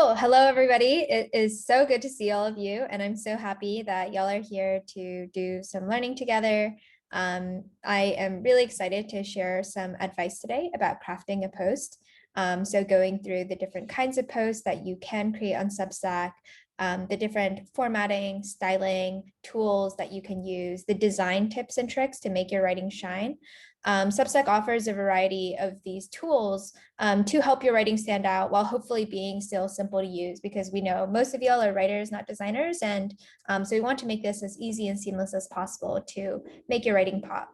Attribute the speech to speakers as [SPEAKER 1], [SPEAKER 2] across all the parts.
[SPEAKER 1] Cool. Hello, everybody. It is so good to see all of you, and I'm so happy that y'all are here to do some learning together. I am really excited to share some advice today about crafting a post. So going through the different kinds of posts that you can create on Substack, the different formatting, styling, tools that you can use, the design tips and tricks to make your writing shine. Substack offers a variety of these tools to help your writing stand out while hopefully being still simple to use, because we know most of y'all are writers, not designers. And so we want to make this as easy and seamless as possible to make your writing pop.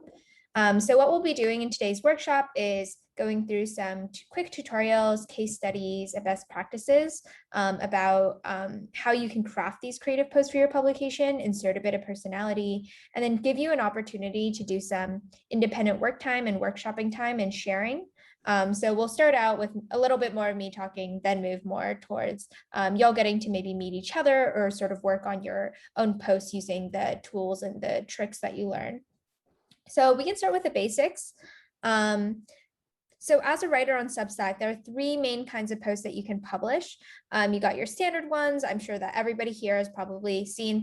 [SPEAKER 1] So what we'll be doing in today's workshop is going through some quick tutorials, case studies, and best practices about how you can craft these creative posts for your publication, insert a bit of personality, and then give you an opportunity to do some independent work time and workshopping time and sharing. So we'll start out with a little bit more of me talking, then move more towards y'all getting to maybe meet each other or sort of work on your own posts using the tools and the tricks that you learn. So we can start with the basics. So as a writer on Substack, there are three main kinds of posts that you can publish. You got your standard ones. I'm sure that everybody here has probably seen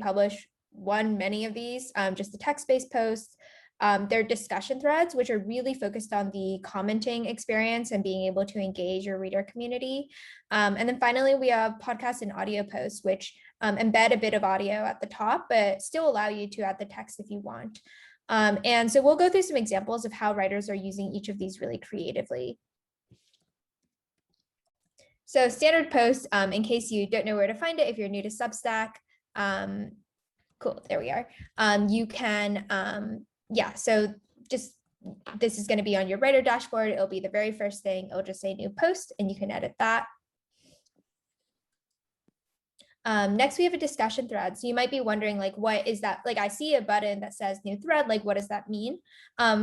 [SPEAKER 1] many of these, just the text-based posts. There are discussion threads, which are really focused on the commenting experience and being able to engage your reader community. And then finally, we have podcast and audio posts, which embed a bit of audio at the top, but still allow you to add the text if you want. And so we'll go through some examples of how writers are using each of these really creatively. So standard post, in case you don't know where to find it, if you're new to Substack, cool, there we are. You can, so just, this is gonna be on your writer dashboard. It'll be the very first thing. It'll just say new post and you can edit that. Next, we have a discussion thread. So you might be wondering, like, what is that? Like, I see a button that says new thread. Like, what does that mean?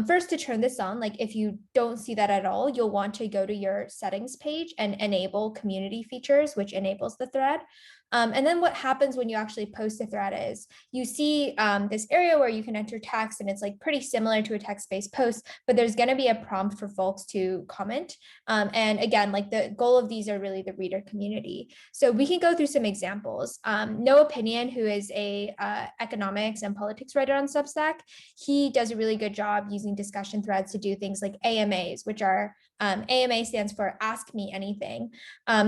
[SPEAKER 1] First, to turn this on, like, if you don't see that at all, you'll want to go to your settings page and enable community features, which enables the thread. And then what happens when you actually post a thread is you see this area where you can enter text, and it's like pretty similar to a text-based post, but there's going to be a prompt for folks to comment. And again, like, the goal of these are really the reader community. So we can go through some examples. No Opinion, who is a economics and politics writer on Substack, he does a really good job using discussion threads to do things like AMAs, which are AMA stands for Ask Me Anything.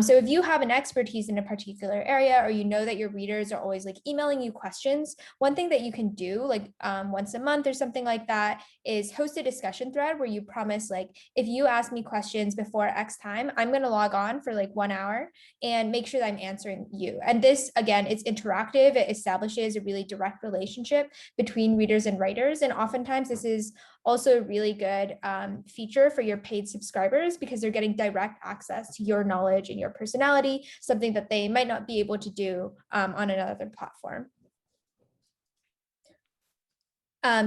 [SPEAKER 1] So if you have an expertise in a particular area, or you know that your readers are always like emailing you questions, one thing that you can do, like once a month or something like that, is host a discussion thread where you promise, like, if you ask me questions before X time, I'm going to log on for like 1 hour and make sure that I'm answering you. And this, again, it's interactive. It establishes a really direct relationship between readers and writers. And oftentimes this is also a really good feature for your paid subscribers, because they're getting direct access to your knowledge and your personality, something that they might not be able to do on another platform.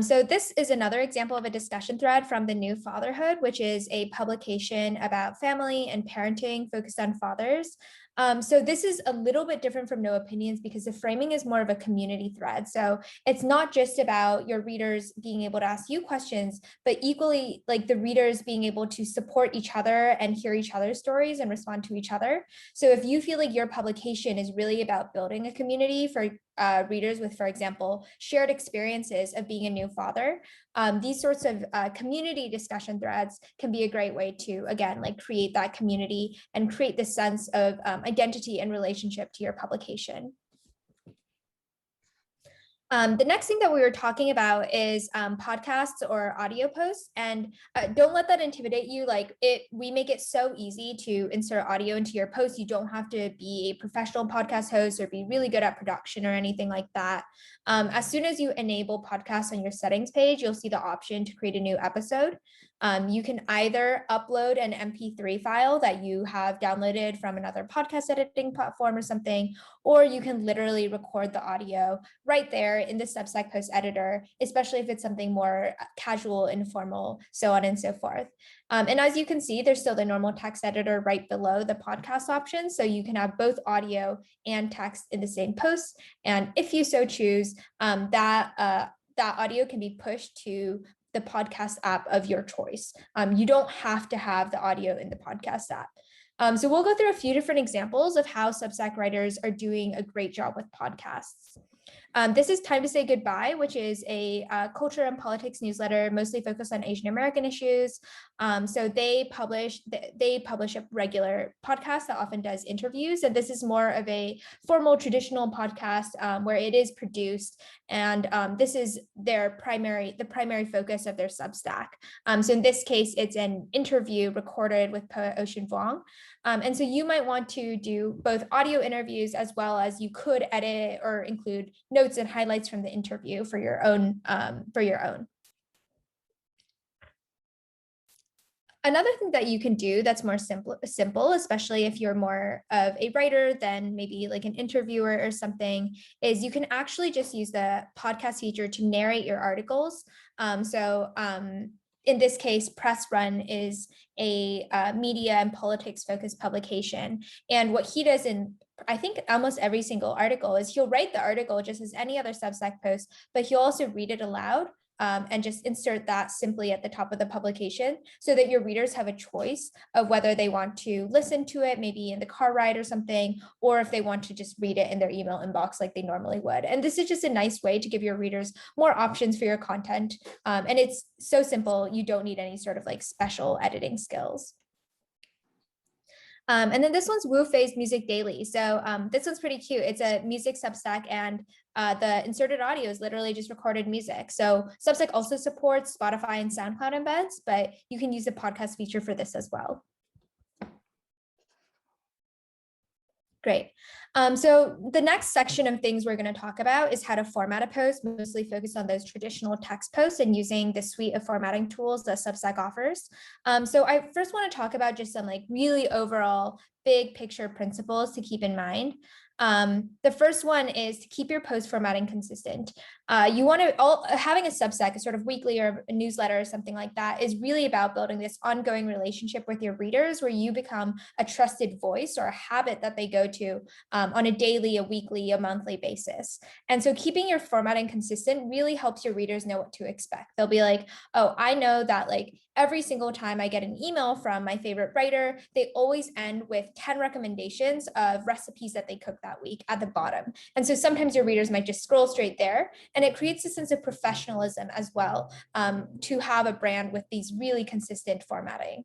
[SPEAKER 1] So this is another example of a discussion thread from The New Fatherhood, which is a publication about family and parenting focused on fathers. So this is a little bit different from No Opinions because the framing is more of a community thread. So it's not just about your readers being able to ask you questions, but equally, like, the readers being able to support each other and hear each other's stories and respond to each other. So if you feel like your publication is really about building a community for readers with, for example, shared experiences of being a new father, these sorts of community discussion threads can be a great way to, again, like, create that community and create this sense of identity and relationship to your publication. The next thing that we were talking about is podcasts or audio posts, and don't let that intimidate you. Like, we make it so easy to insert audio into your posts. You don't have to be a professional podcast host or be really good at production or anything like that. As soon as you enable podcasts on your settings page, you'll see the option to create a new episode. You can either upload an MP3 file that you have downloaded from another podcast editing platform or something, or you can literally record the audio right there in the Substack post editor, especially if it's something more casual, informal, so on and so forth. And as you can see, there's still the normal text editor right below the podcast option. So you can have both audio and text in the same post. And if you so choose, that audio can be pushed to the podcast app of your choice. You don't have to have the audio in the podcast app. So we'll go through a few different examples of how Substack writers are doing a great job with podcasts. This is Time to Say Goodbye, which is a culture and politics newsletter mostly focused on Asian American issues. So they publish a regular podcast that often does interviews, and this is more of a formal traditional podcast where it is produced, and this is the primary focus of their Substack. So in this case, it's an interview recorded with poet Ocean Vuong. And so you might want to do both audio interviews as well as you could edit or include notes and highlights from the interview for your own. Another thing that you can do that's more simple, especially if you're more of a writer than maybe like an interviewer or something, is you can actually just use the podcast feature to narrate your articles. In this case, Press Run is a media and politics focused publication. And what he does in, I think, almost every single article is he'll write the article just as any other Substack post, but he'll also read it aloud. And just insert that simply at the top of the publication so that your readers have a choice of whether they want to listen to it, maybe in the car ride or something, or if they want to just read it in their email inbox like they normally would. And this is just a nice way to give your readers more options for your content. And it's so simple, you don't need any sort of like special editing skills. And then this one's Wu Fei's Music Daily. So this one's pretty cute. It's a music Substack, and the inserted audio is literally just recorded music. So Substack also supports Spotify and SoundCloud embeds, but you can use the podcast feature for this as well. Great. So the next section of things we're going to talk about is how to format a post, mostly focused on those traditional text posts and using the suite of formatting tools that Substack offers. So I first want to talk about just some like really overall big picture principles to keep in mind. The first one is to keep your post formatting consistent. You want to, having a Substack, a sort of weekly or a newsletter or something like that, is really about building this ongoing relationship with your readers where you become a trusted voice or a habit that they go to on a daily, a weekly, a monthly basis. And so keeping your formatting consistent really helps your readers know what to expect. They'll be like, oh, I know that like every single time I get an email from my favorite writer, they always end with 10 recommendations of recipes that they cook that week at the bottom. And so sometimes your readers might just scroll straight there, and it creates a sense of professionalism as well to have a brand with these really consistent formatting.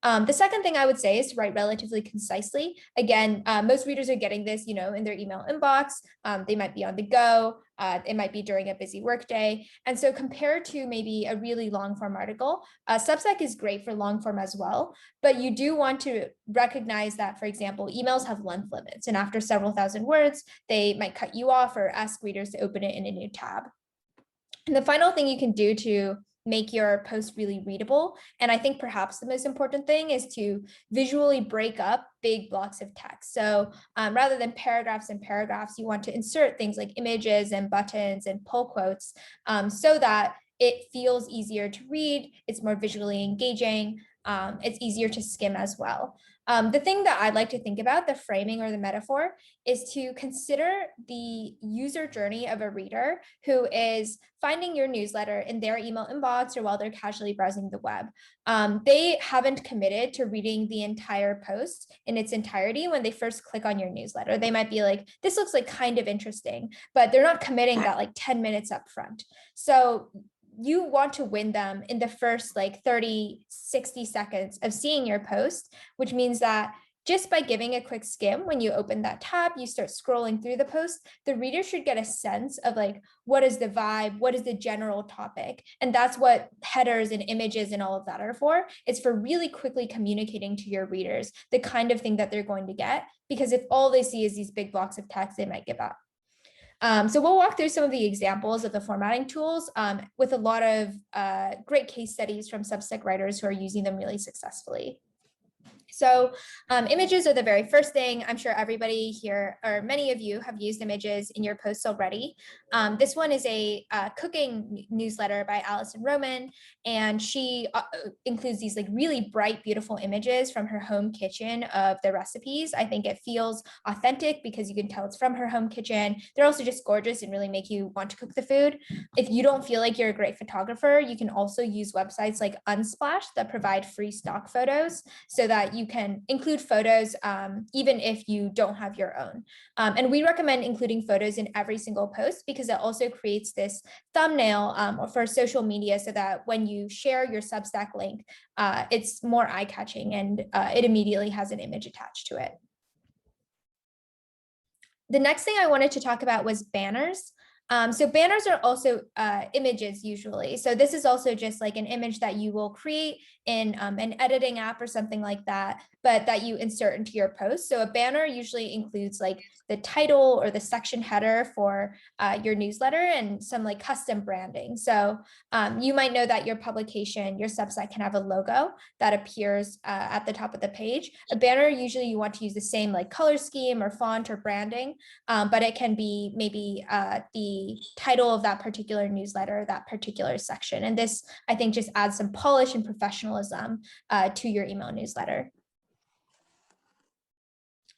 [SPEAKER 1] The second thing I would say is to write relatively concisely. Again, most readers are getting this, in their email inbox. They might be on the go. It might be during a busy workday. And so compared to maybe a really long form article, Substack is great for long form as well. But you do want to recognize that, for example, emails have length limits. And after several thousand words, they might cut you off or ask readers to open it in a new tab. And the final thing you can do to make your post really readable, and I think perhaps the most important thing, is to visually break up big blocks of text. So rather than paragraphs and paragraphs, you want to insert things like images and buttons and pull quotes so that it feels easier to read, it's more visually engaging, it's easier to skim as well. The thing that I'd like to think about, the framing or the metaphor, is to consider the user journey of a reader who is finding your newsletter in their email inbox or while they're casually browsing the web. They haven't committed to reading the entire post in its entirety when they first click on your newsletter. They might be like, this looks like kind of interesting, but they're not committing that like 10 minutes up front. So you want to win them in the first like 30, 60 seconds of seeing your post, which means that just by giving a quick skim, when you open that tab, you start scrolling through the post, the reader should get a sense of like, what is the vibe? What is the general topic? And that's what headers and images and all of that are for. It's for really quickly communicating to your readers the kind of thing that they're going to get, because if all they see is these big blocks of text, they might give up. So we'll walk through some of the examples of the formatting tools with a lot of great case studies from Substack writers who are using them really successfully. So images are the very first thing. I'm sure everybody here, or many of you, have used images in your posts already. This one is a cooking newsletter by Alison Roman, and she includes these like really bright, beautiful images from her home kitchen of the recipes. I think it feels authentic because you can tell it's from her home kitchen. They're also just gorgeous and really make you want to cook the food. If you don't feel like you're a great photographer, you can also use websites like Unsplash that provide free stock photos so that you can include photos even if you don't have your own. And we recommend including photos in every single post because it also creates this thumbnail for social media so that when you share your Substack link, it's more eye-catching and it immediately has an image attached to it. The next thing I wanted to talk about was banners. So banners are also images usually. So this is also just like an image that you will create in an editing app or something like that, but that you insert into your post. So a banner usually includes like the title or the section header for your newsletter and some like custom branding. So you might know that your publication, your Substack can have a logo that appears at the top of the page. A banner, usually you want to use the same like color scheme or font or branding, but it can be maybe the title of that particular newsletter, that particular section. And this, I think, just adds some polish and professionalism to your email newsletter.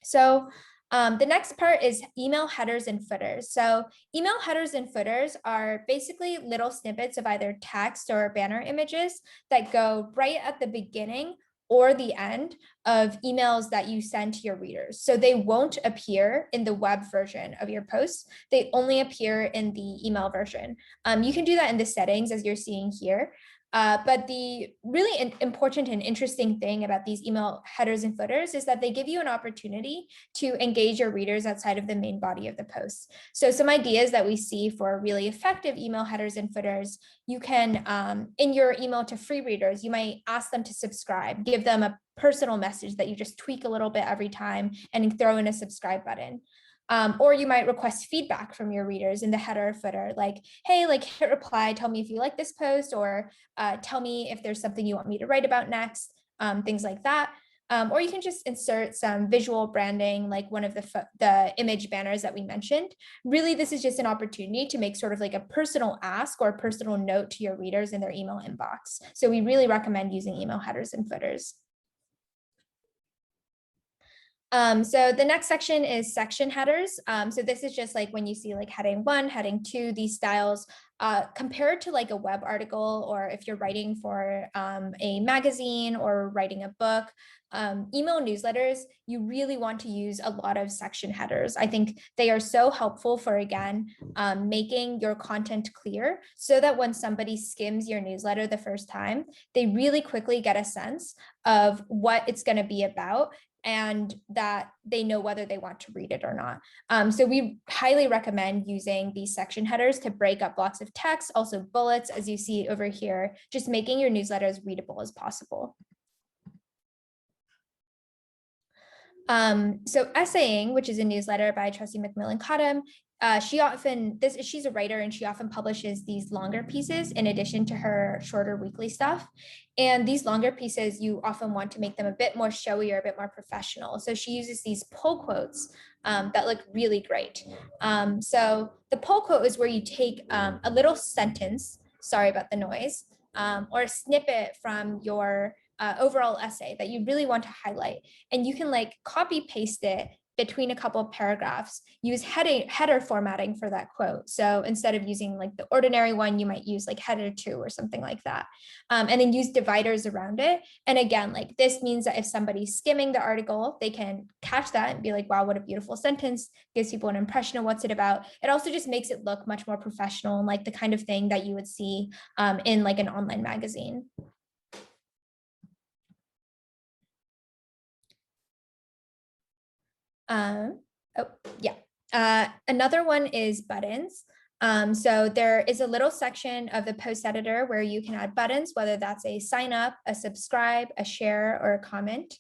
[SPEAKER 1] So the next part is email headers and footers. So email headers and footers are basically little snippets of either text or banner images that go right at the beginning or the end of emails that you send to your readers. So they won't appear in the web version of your posts. They only appear in the email version. You can do that in the settings as you're seeing here. But the really important and interesting thing about these email headers and footers is that they give you an opportunity to engage your readers outside of the main body of the post. So some ideas that we see for really effective email headers and footers, you can, in your email to free readers, you might ask them to subscribe, give them a personal message that you just tweak a little bit every time and throw in a subscribe button. Or you might request feedback from your readers in the header or footer, like, hey, like hit reply, tell me if you like this post, or tell me if there's something you want me to write about next, things like that. Or you can just insert some visual branding, like one of the image banners that we mentioned. Really, this is just an opportunity to make sort of like a personal ask or a personal note to your readers in their email inbox. So we really recommend using email headers and footers. So the next section is section headers. So this is just like when you see like heading 1, heading 2, these styles compared to like a web article, or if you're writing for a magazine or writing a book, email newsletters, you really want to use a lot of section headers. I think they are so helpful for, again, making your content clear so that when somebody skims your newsletter the first time, they really quickly get a sense of what it's going to be about, and that they know whether they want to read it or not. So we highly recommend using these section headers to break up blocks of text, also bullets, as you see over here, just making your newsletter as readable as possible. So Essaying, which is a newsletter by Tressie McMillan Cottom, she's a writer and she often publishes these longer pieces in addition to her shorter weekly stuff. And these longer pieces, you often want to make them a bit more showy or a bit more professional. So she uses these pull quotes that look really great. So the pull quote is where you take a little sentence, sorry about the noise, or a snippet from your overall essay that you really want to highlight. And you can like copy paste it between a couple of paragraphs, use header formatting for that quote. So instead of using like the ordinary one, you might use like header 2 or something like that. And then use dividers around it. And again, like this means that if somebody's skimming the article, they can catch that and be like, wow, what a beautiful sentence, gives people an impression of what's it about. It also just makes it look much more professional and like the kind of thing that you would see in like an online magazine. Another one is buttons. So there is a little section of the post editor where you can add buttons, whether that's a sign up, a subscribe, a share, or a comment.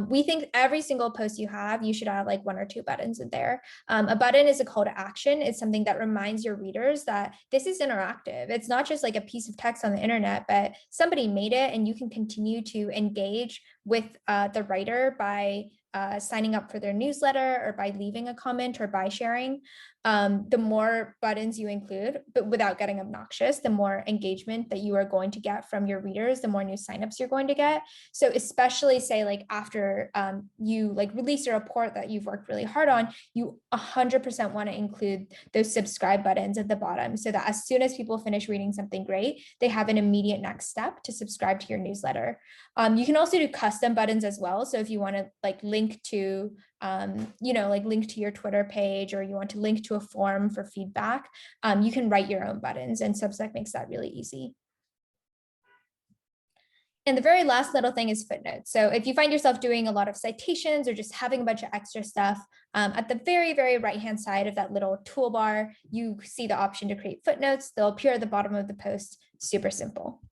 [SPEAKER 1] We think every single post you have, you should have like 1 or 2 buttons in there. A button is a call to action. It's something that reminds your readers that this is interactive. It's not just like a piece of text on the internet, but somebody made it and you can continue to engage with the writer by signing up for their newsletter or by leaving a comment or by sharing, the more buttons you include, but without getting obnoxious, the more engagement that you are going to get from your readers, the more new signups you're going to get. So especially say like after you like release a report that you've worked really hard on, you 100% want to include those subscribe buttons at the bottom so that as soon as people finish reading something great, they have an immediate next step to subscribe to your newsletter. You can also do custom buttons as well. So if you want to like link to like link to your Twitter page, or you want to link to a form for feedback, you can write your own buttons, and Substack makes that really easy. And the very last little thing is footnotes. So if you find yourself doing a lot of citations or just having a bunch of extra stuff, at the very, very right-hand side of that little toolbar, you see the option to create footnotes. They'll appear at the bottom of the post. Super simple.